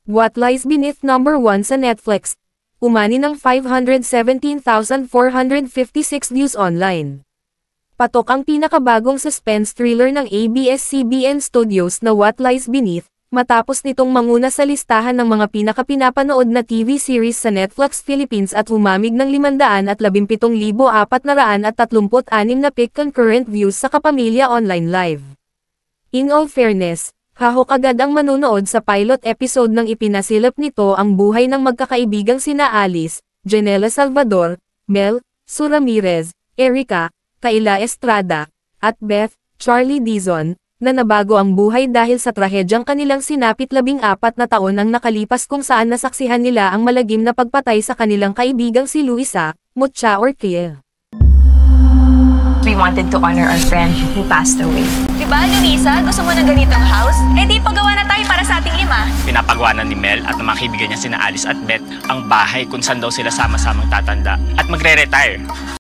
What Lies Beneath #1 sa Netflix. Umani ng 517,456 views online. Patok ang pinakabagong suspense thriller ng ABS-CBN Studios na What Lies Beneath, matapos nitong manguna sa listahan ng mga pinakapinapanood na TV series sa Netflix Philippines at humamig ng 517,436 na peak concurrent views sa Kapamilya Online Live. In all fairness, hahok agad ang manunood sa pilot episode nang ipinasilip nito ang buhay ng magkakaibigang sina Alice, Janela Salvador, Mel, Sue Ramirez, Erica, Kayla Estrada, at Beth, Charlie Dizon, na nabago ang buhay dahil sa trahedyang kanilang sinapit 14 na taon ang nakalipas kung saan nasaksihan nila ang malagim na pagpatay sa kanilang kaibigang si Luisa, Mucha Ortiel. We wanted to honor our friend who passed away. Diba, Luisa? Gusto mo ng ganitong house? Eh di pagawa na tayo para sa ating 5. Pinapagawa na ni Mel at ng mga kaibigan niya sina Alice at Beth ang bahay kung saan daw sila sama-samang tatanda at magre-retire.